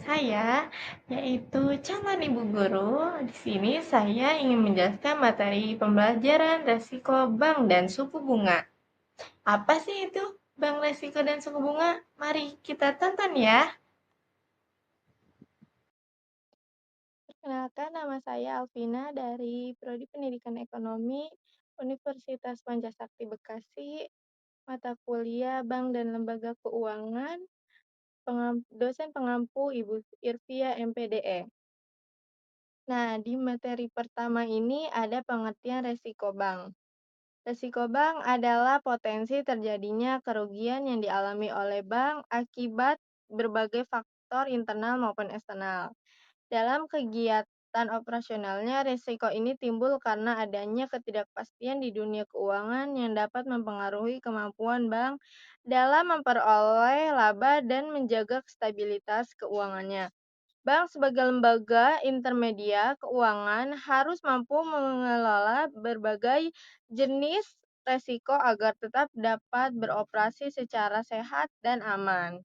saya, yaitu calon ibu guru. Di sini saya ingin menjelaskan materi pembelajaran resiko bank dan suku bunga. Apa sih itu bank resiko dan suku bunga? Mari kita tonton ya. Perkenalkan, nama saya Alvina dari Prodi Pendidikan Ekonomi Universitas Pancasakti Bekasi, mata kuliah Bank dan Lembaga Keuangan, dosen pengampu Ibu Irvia MPDE. Nah, di materi pertama ini ada pengertian resiko bank. Resiko bank adalah potensi terjadinya kerugian yang dialami oleh bank akibat berbagai faktor internal maupun eksternal. Dalam kegiatan operasionalnya, risiko ini timbul karena adanya ketidakpastian di dunia keuangan yang dapat mempengaruhi kemampuan bank dalam memperoleh laba dan menjaga stabilitas keuangannya. Bank sebagai lembaga intermedia keuangan harus mampu mengelola berbagai jenis resiko agar tetap dapat beroperasi secara sehat dan aman.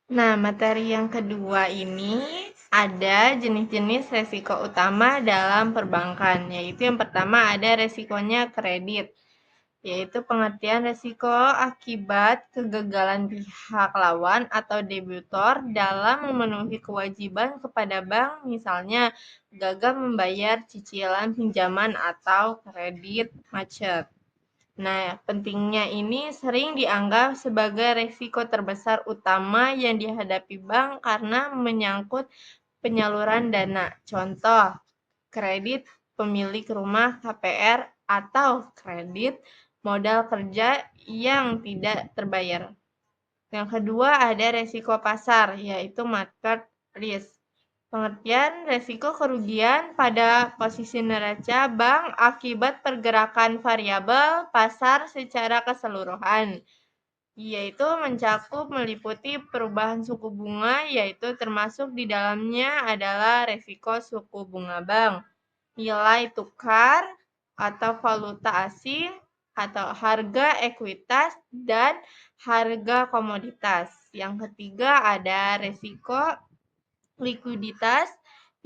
Nah, materi yang kedua ini ada jenis-jenis resiko utama dalam perbankan, yaitu yang pertama ada resikonya kredit, yaitu pengertian resiko akibat kegagalan pihak lawan atau debitur dalam memenuhi kewajiban kepada bank, misalnya gagal membayar cicilan pinjaman atau kredit macet. Nah, pentingnya ini sering dianggap sebagai risiko terbesar utama yang dihadapi bank karena menyangkut penyaluran dana. Contoh, kredit pemilik rumah KPR atau kredit modal kerja yang tidak terbayar. Yang kedua ada resiko pasar, yaitu market risk. Pengertian resiko kerugian pada posisi neraca bank akibat pergerakan variabel pasar secara keseluruhan, yaitu mencakup meliputi perubahan suku bunga, yaitu termasuk di dalamnya adalah resiko suku bunga bank, nilai tukar atau valuta asing, atau harga ekuitas dan harga komoditas. Yang ketiga ada resiko likuiditas,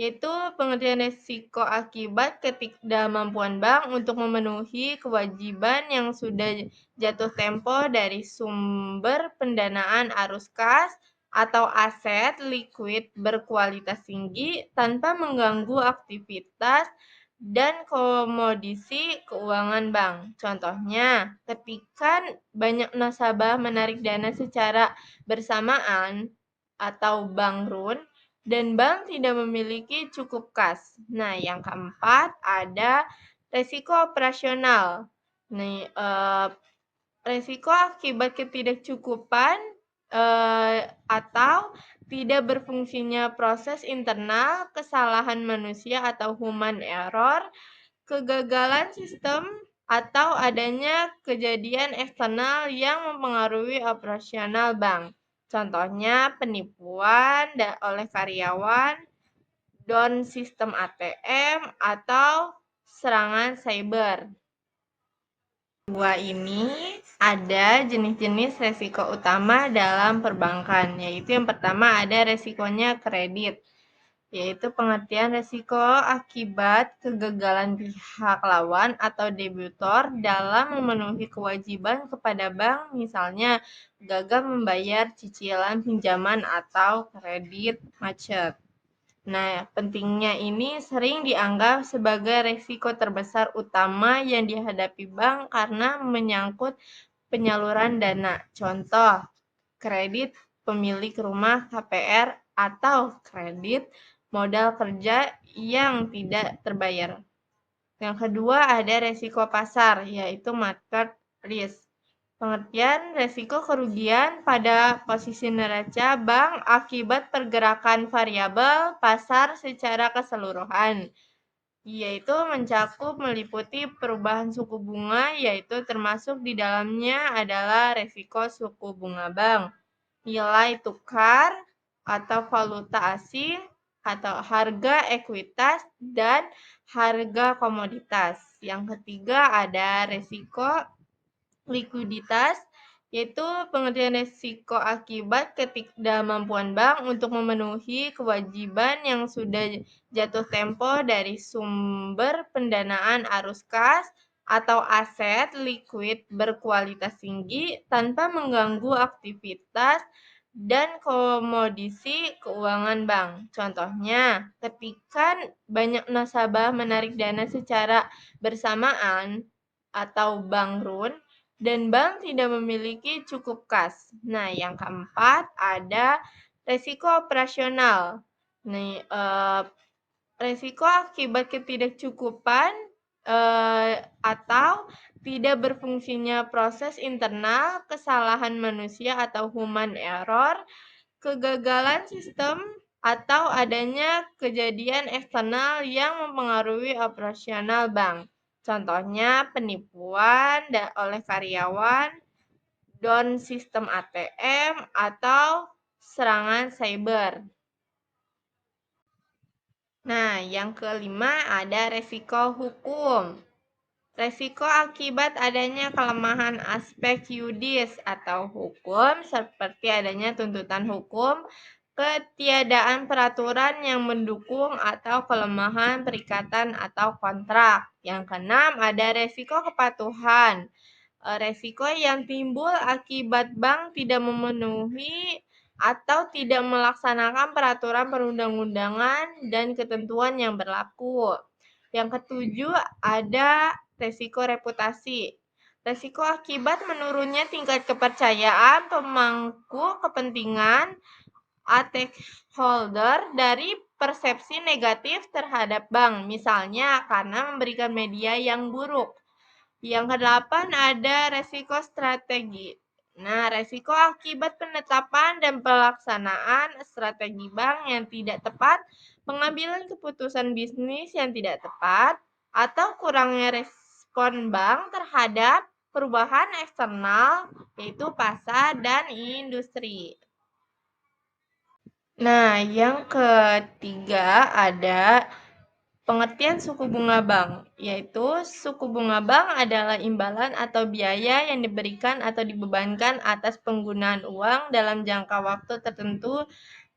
yaitu pengertian risiko akibat ketidakmampuan bank untuk memenuhi kewajiban yang sudah jatuh tempo dari sumber pendanaan arus kas atau aset likuid berkualitas tinggi tanpa mengganggu aktivitas dan komodisi keuangan bank. Contohnya, ketika banyak nasabah menarik dana secara bersamaan atau bank run, dan bank tidak memiliki cukup kas. Nah, yang keempat ada resiko operasional. Nih, resiko akibat ketidakcukupan atau tidak berfungsinya proses internal, kesalahan manusia atau human error, kegagalan sistem, atau adanya kejadian eksternal yang mempengaruhi operasional bank. Contohnya penipuan oleh karyawan, down sistem ATM, atau serangan cyber. Dua ini ada jenis-jenis resiko utama dalam perbankan, yaitu yang pertama ada resikonya kredit, yaitu pengertian resiko akibat kegagalan pihak lawan atau debitur dalam memenuhi kewajiban kepada bank, misalnya gagal membayar cicilan pinjaman atau kredit macet. Nah, pentingnya ini sering dianggap sebagai risiko terbesar utama yang dihadapi bank karena menyangkut penyaluran dana. Contoh, kredit pemilik rumah KPR atau kredit modal kerja yang tidak terbayar. Yang kedua ada resiko pasar, yaitu market risk. Pengertian resiko kerugian pada posisi neraca bank akibat pergerakan variabel pasar secara keseluruhan, yaitu mencakup meliputi perubahan suku bunga, yaitu termasuk di dalamnya adalah resiko suku bunga bank, nilai tukar atau valuta asing, atau harga ekuitas dan harga komoditas. Yang ketiga ada resiko likuiditas, yaitu pengertian risiko akibat ketidakmampuan bank untuk memenuhi kewajiban yang sudah jatuh tempo dari sumber pendanaan arus kas atau aset likuid berkualitas tinggi tanpa mengganggu aktivitas dan komodisi keuangan bank. Contohnya, ketika banyak nasabah menarik dana secara bersamaan atau bank run, dan bank tidak memiliki cukup kas. Nah, yang keempat ada resiko operasional. Nih, resiko akibat ketidakcukupan atau tidak berfungsinya proses internal, kesalahan manusia atau human error, kegagalan sistem, atau adanya kejadian eksternal yang mempengaruhi operasional bank. Contohnya penipuan oleh karyawan, down sistem ATM, atau serangan cyber. Nah, yang kelima ada resiko hukum. Resiko akibat adanya kelemahan aspek yuridis atau hukum seperti adanya tuntutan hukum, ketiadaan peraturan yang mendukung atau kelemahan perikatan atau kontrak. Yang keenam ada resiko kepatuhan. Resiko yang timbul akibat bank tidak memenuhi atau tidak melaksanakan peraturan perundang-undangan dan ketentuan yang berlaku. Yang ketujuh ada resiko reputasi. Resiko akibat menurunnya tingkat kepercayaan pemangku kepentingan stakeholder dari persepsi negatif terhadap bank, misalnya karena memberikan media yang buruk. Yang kedelapan ada resiko strategi. Nah, resiko akibat penetapan dan pelaksanaan strategi bank yang tidak tepat, pengambilan keputusan bisnis yang tidak tepat, atau kurangnya respon bank terhadap perubahan eksternal, yaitu pasar dan industri. Nah, yang ketiga ada pengertian suku bunga bank, yaitu suku bunga bank adalah imbalan atau biaya yang diberikan atau dibebankan atas penggunaan uang dalam jangka waktu tertentu.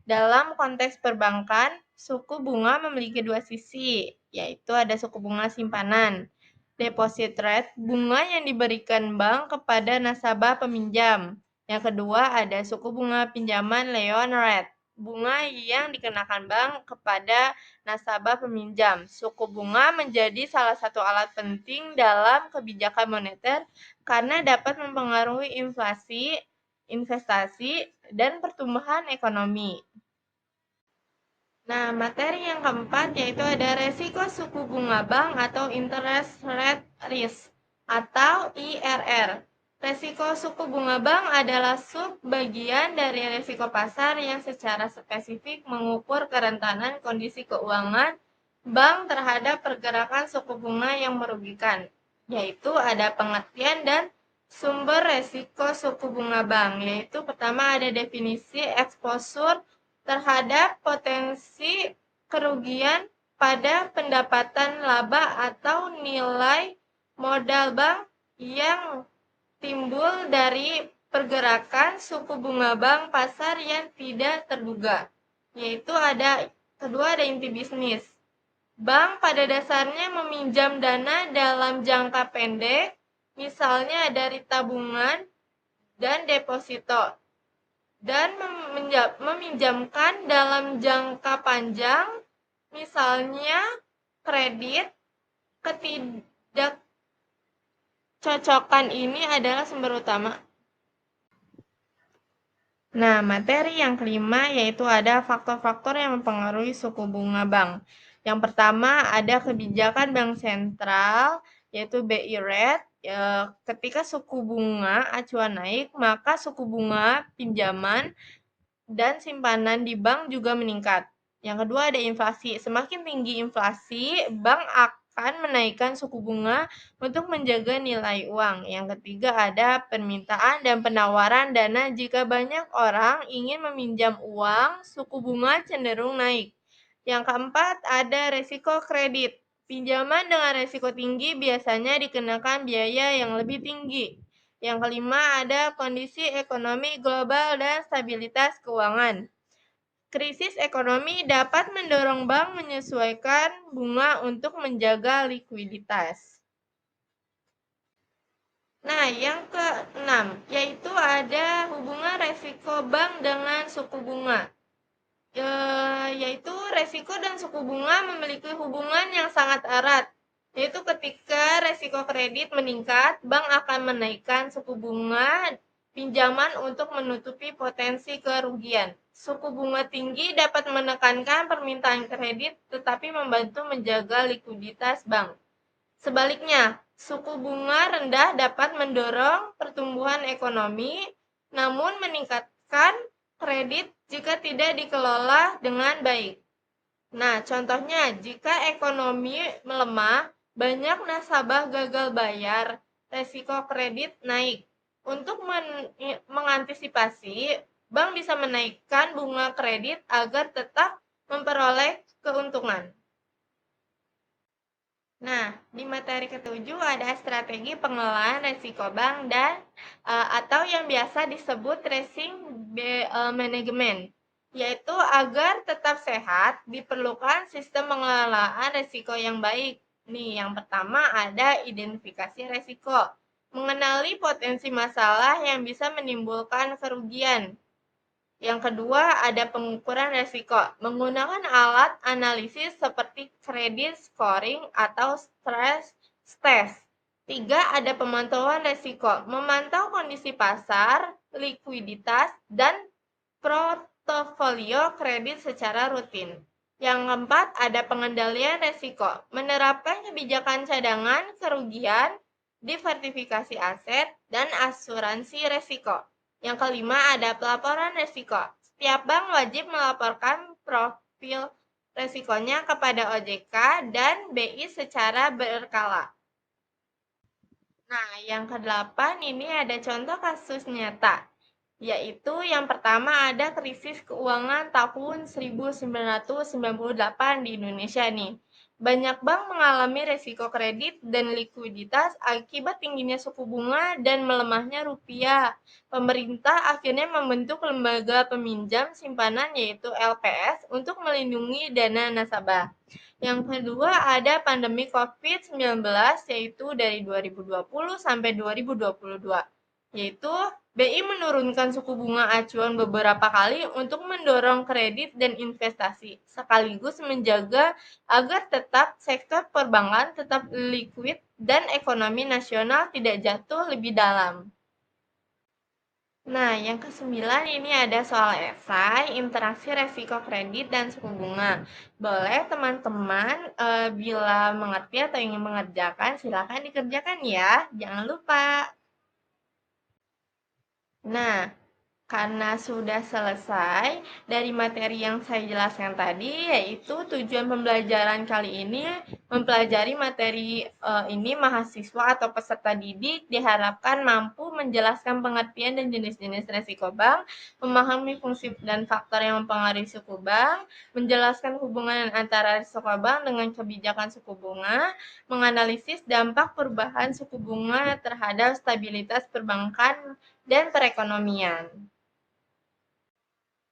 Dalam konteks perbankan, suku bunga memiliki dua sisi, yaitu ada suku bunga simpanan, deposit rate, bunga yang diberikan bank kepada nasabah peminjam. Yang kedua ada suku bunga pinjaman loan rate, bunga yang dikenakan bank kepada nasabah peminjam. Suku bunga menjadi salah satu alat penting dalam kebijakan moneter karena dapat mempengaruhi inflasi, investasi, dan pertumbuhan ekonomi. Nah, materi yang keempat yaitu ada resiko suku bunga bank atau interest rate risk atau IRR. Resiko suku bunga bank adalah subbagian dari resiko pasar yang secara spesifik mengukur kerentanan kondisi keuangan bank terhadap pergerakan suku bunga yang merugikan, yaitu ada pengertian dan sumber resiko suku bunga bank, yaitu pertama ada definisi exposure terhadap potensi kerugian pada pendapatan laba atau nilai modal bank yang timbul dari pergerakan suku bunga bank pasar yang tidak terduga, yaitu ada kedua ada inti bisnis. Bank pada dasarnya meminjam dana dalam jangka pendek, misalnya dari tabungan dan deposito, dan meminjamkan dalam jangka panjang, misalnya kredit. Ketidakcocokan ini adalah sumber utama. Nah, materi yang kelima yaitu ada faktor-faktor yang mempengaruhi suku bunga bank. Yang pertama ada kebijakan bank sentral, yaitu BI rate. Ketika suku bunga acuan naik, maka suku bunga pinjaman dan simpanan di bank juga meningkat. Yang kedua ada inflasi. Semakin tinggi inflasi, bank akan menaikkan suku bunga untuk menjaga nilai uang. Yang ketiga ada permintaan dan penawaran dana. Jika banyak orang ingin meminjam uang, suku bunga cenderung naik. Yang keempat ada resiko kredit. Pinjaman dengan resiko tinggi biasanya dikenakan biaya yang lebih tinggi. Yang kelima ada kondisi ekonomi global dan stabilitas keuangan. Krisis ekonomi dapat mendorong bank menyesuaikan bunga untuk menjaga likuiditas. Nah, yang keenam, yaitu ada hubungan resiko bank dengan suku bunga. Yaitu resiko dan suku bunga memiliki hubungan yang sangat erat. Yaitu ketika resiko kredit meningkat, bank akan menaikkan suku bunga pinjaman untuk menutupi potensi kerugian. Suku bunga tinggi dapat menekankan permintaan kredit, tetapi membantu menjaga likuiditas bank. Sebaliknya, suku bunga rendah dapat mendorong pertumbuhan ekonomi, namun meningkatkan kredit jika tidak dikelola dengan baik. Nah, contohnya, jika ekonomi melemah, banyak nasabah gagal bayar, resiko kredit naik. Untuk mengantisipasi, bank bisa menaikkan bunga kredit agar tetap memperoleh keuntungan. Nah, di materi ketujuh ada strategi pengelolaan risiko bank dan atau yang biasa disebut tracing management, yaitu agar tetap sehat diperlukan sistem pengelolaan risiko yang baik. Nih, yang pertama ada identifikasi risiko, mengenali potensi masalah yang bisa menimbulkan kerugian. Yang kedua, ada pengukuran risiko, menggunakan alat analisis seperti credit scoring atau stress test. Tiga, ada pemantauan risiko, memantau kondisi pasar, likuiditas, dan portofolio kredit secara rutin. Yang keempat, ada pengendalian risiko, menerapkan kebijakan cadangan kerugian, diversifikasi aset, dan asuransi risiko. Yang kelima, ada pelaporan risiko. Setiap bank wajib melaporkan profil risikonya kepada OJK dan BI secara berkala. Nah, yang kedelapan ini ada contoh kasus nyata, yaitu yang pertama ada krisis keuangan tahun 1998 di Indonesia nih. Banyak bank mengalami resiko kredit dan likuiditas akibat tingginya suku bunga dan melemahnya rupiah. Pemerintah akhirnya membentuk lembaga peminjam simpanan yaitu LPS untuk melindungi dana nasabah. Yang kedua ada pandemi COVID-19 yaitu dari 2020 sampai 2022. Yaitu BI menurunkan suku bunga acuan beberapa kali untuk mendorong kredit dan investasi, sekaligus menjaga agar tetap sektor perbankan tetap liquid dan ekonomi nasional tidak jatuh lebih dalam. Nah, yang kesembilan ini ada soal esai, interaksi resiko kredit dan suku bunga. Boleh teman-teman bila mengerti atau ingin mengerjakan, silakan dikerjakan ya. Jangan lupa. Nah, karena sudah selesai dari materi yang saya jelaskan tadi, yaitu tujuan pembelajaran kali ini mempelajari materi ini mahasiswa atau peserta didik diharapkan mampu menjelaskan pengertian dan jenis-jenis resiko bank, memahami fungsi dan faktor yang mempengaruhi suku bank, menjelaskan hubungan antara risiko bank dengan kebijakan suku bunga, menganalisis dampak perubahan suku bunga terhadap stabilitas perbankan dan perekonomian.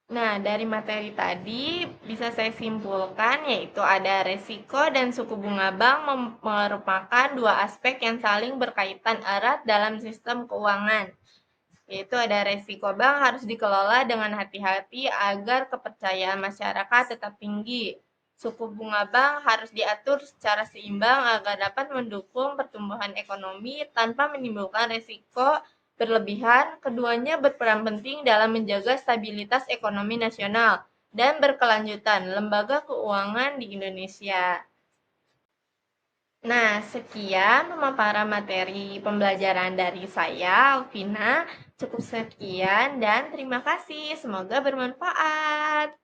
Nah, dari materi tadi bisa saya simpulkan yaitu ada resiko dan suku bunga bank merupakan dua aspek yang saling berkaitan erat dalam sistem keuangan. Yaitu ada resiko bank harus dikelola dengan hati-hati agar kepercayaan masyarakat tetap tinggi. Suku bunga bank harus diatur secara seimbang agar dapat mendukung pertumbuhan ekonomi tanpa menimbulkan resiko berlebihan. Keduanya berperan penting dalam menjaga stabilitas ekonomi nasional dan berkelanjutan lembaga keuangan di Indonesia. Nah, sekian pemaparan materi pembelajaran dari saya, Alvina. Cukup sekian dan terima kasih. Semoga bermanfaat.